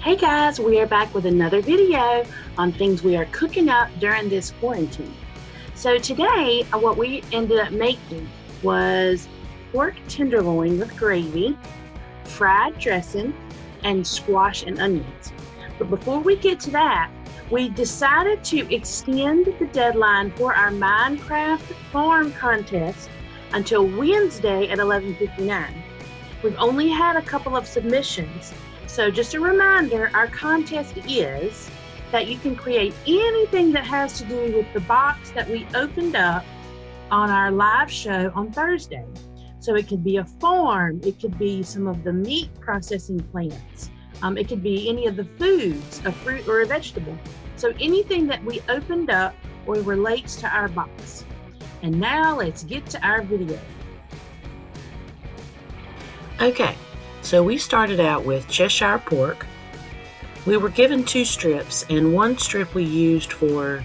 Hey guys, we are back with another video on things we are cooking up during this quarantine. So today, what we ended up making was pork tenderloin with gravy, fried dressing, and squash and onions. But before we get to that, we decided to extend the deadline for our Minecraft farm contest until Wednesday at 11:59. We've only had a couple of submissions. So just a reminder, our contest is that you can create anything that has to do with the box that we opened up on our live show on Thursday. So it could be a farm, it could be some of the meat processing plants, it could be any of the foods, a fruit or a vegetable. So anything that we opened up or relates to our box. And now let's get to our video. Okay. So we started out with Cheshire pork. We were given 2 strips, and 1 strip we used for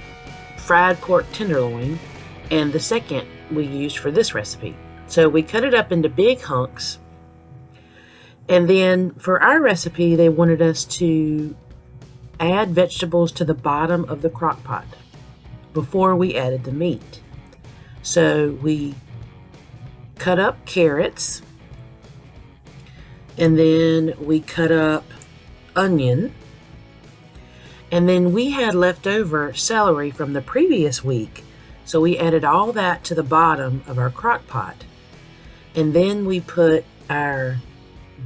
fried pork tenderloin, and the second we used for this recipe. So we cut it up into big hunks, and then for our recipe they wanted us to add vegetables to the bottom of the crock pot before we added the meat. So we cut up carrots, and then we cut up onion, and then we had leftover celery from the previous week, so we added all that to the bottom of our crock pot, and then we put our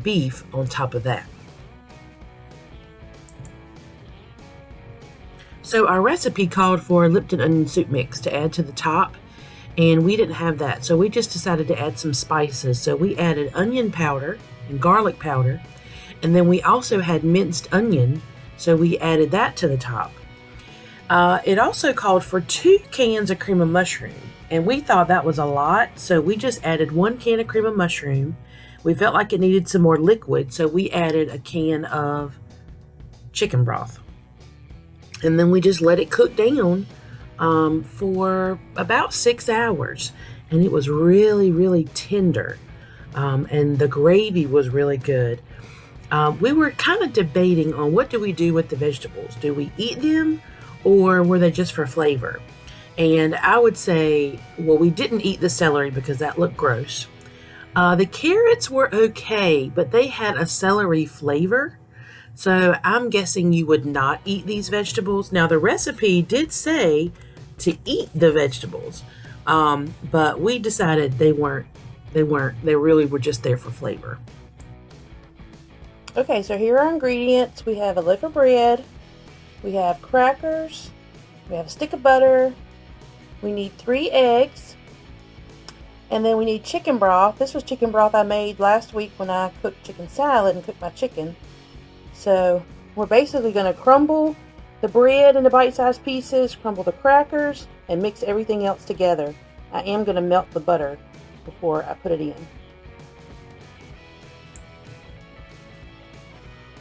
beef on top of that. So our recipe called for Lipton onion soup mix to add to the top, and we didn't have that, so we just decided to add some spices. So we added onion powder and garlic powder, and then we also had minced onion, so we added that to the top. It also called for 2 cans of cream of mushroom, and we thought that was a lot, so we just added 1 can of cream of mushroom. We felt like it needed some more liquid, so we added a can of chicken broth, and then we just let it cook down for about 6 hours, and it was really tender. And the gravy was really good. We were kind of debating on what do we do with the vegetables. Do we eat them, or were they just for flavor? And I would say, well, we didn't eat the celery because that looked gross. The carrots were okay, but they had a celery flavor. So I'm guessing you would not eat these vegetables. Now the recipe did say to eat the vegetables, but we decided they weren't. They really were just there for flavor. Okay, so here are our ingredients. We have a loaf of bread, we have crackers, we have a stick of butter, we need 3 eggs, and then we need chicken broth. This was chicken broth I made last week when I cooked chicken salad and cooked my chicken. So we're basically going to crumble the bread into bite-sized pieces, crumble the crackers, and mix everything else together. I am going to melt the butter before I put it in.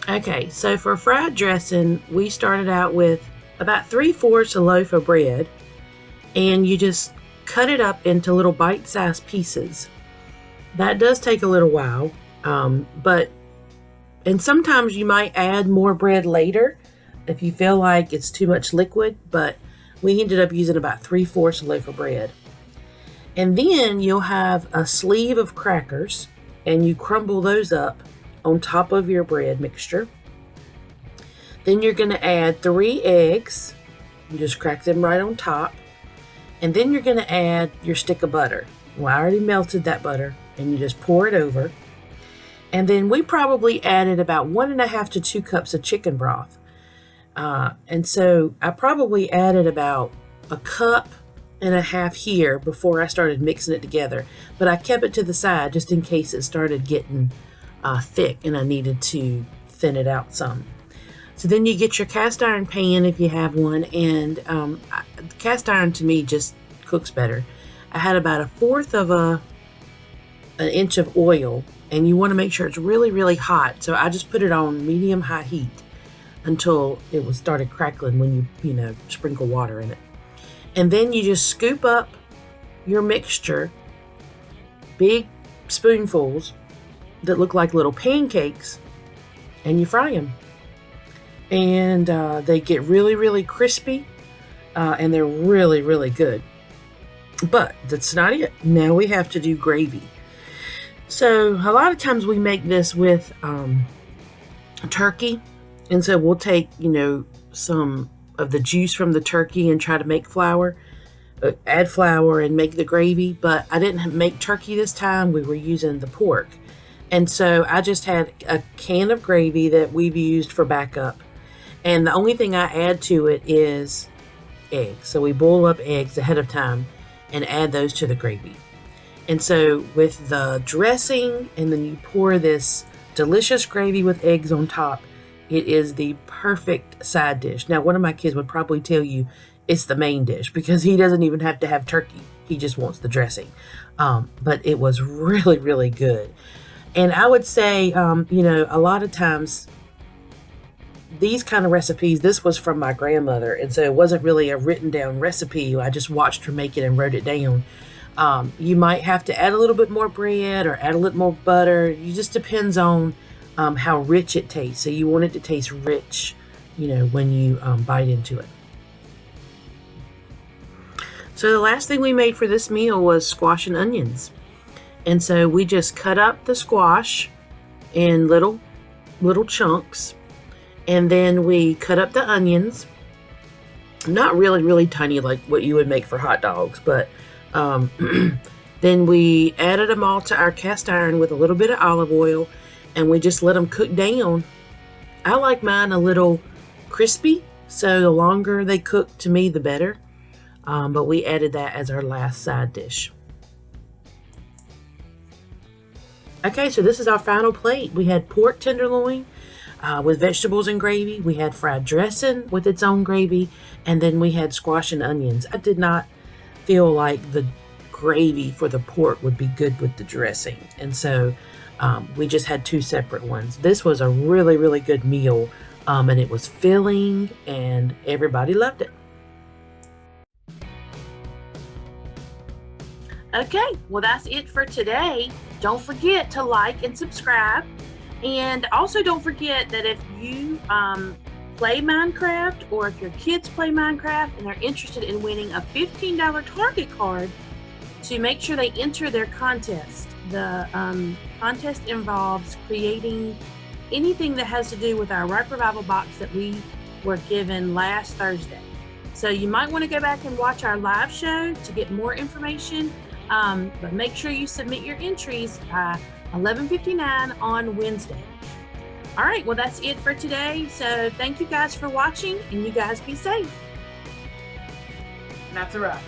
Okay, so for fried dressing, we started out with about 3/4 a loaf of bread, and you just cut it up into little bite-sized pieces. That does take a little while, and sometimes you might add more bread later if you feel like it's too much liquid, but we ended up using about 3/4 a loaf of bread. And then you'll have a sleeve of crackers, and you crumble those up on top of your bread mixture. Then you're going to add 3 eggs. You just crack them right on top. And then you're going to add your stick of butter. Well, I already melted that butter, and you just pour it over. And then we probably added about 1.5 to 2 cups of chicken broth. And so I probably added about 1.5 cups here before I started mixing it together, but I kept it to the side just in case it started getting thick and I needed to thin it out some. So then you get your cast iron pan if you have one, and cast iron to me just cooks better. I had about 1/4 of an inch of oil, and you want to make sure it's really hot, so I just put it on medium-high heat until it was started crackling when you sprinkle water in it. And then you just scoop up your mixture, big spoonfuls that look like little pancakes, and you fry them. and they get really, really crispy, and they're really, really good. But that's not it. Now we have to do gravy. So a lot of times we make this with turkey, and so we'll take, some of the juice from the turkey and try to make flour, add flour and make the gravy. But I didn't make turkey this time. We were using the pork, and so I just had a can of gravy that we've used for backup, and the only thing I add to it is eggs. So we boil up eggs ahead of time and add those to the gravy. And so with the dressing, and then you pour this delicious gravy with eggs on top, it is the perfect side dish. Now, one of my kids would probably tell you it's the main dish because he doesn't even have to have turkey. He just wants the dressing. But it was really, really good. And I would say, a lot of times these kind of recipes, this was from my grandmother. And so it wasn't really a written down recipe. I just watched her make it and wrote it down. You might have to add a little bit more bread or add a little more butter. It just depends on how rich it tastes. So you want it to taste rich, when you bite into it. So the last thing we made for this meal was squash and onions. And so we just cut up the squash in little chunks. And then we cut up the onions. Not really, really tiny like what you would make for hot dogs, but then we added them all to our cast iron with a little bit of olive oil, and we just let them cook down. I like mine a little crispy, so the longer they cook, to me, the better. But we added that as our last side dish. Okay, so this is our final plate. We had pork tenderloin with vegetables and gravy. We had fried dressing with its own gravy, and then we had squash and onions. I did not feel like the gravy for the pork would be good with the dressing, and so we just had two separate ones. This was a really, really good meal, and it was filling, and everybody loved it. Okay, well, that's it for today. Don't forget to like and subscribe, and also don't forget that if you play Minecraft, or if your kids play Minecraft and they're interested in winning a $15 Target card, to make sure they enter their contest. The contest involves creating anything that has to do with our Ripe Revival box that we were given last Thursday. So you might want to go back and watch our live show to get more information, but make sure you submit your entries by 11:59 on Wednesday. All right, well, that's it for today. So thank you guys for watching, and you guys be safe. That's a wrap.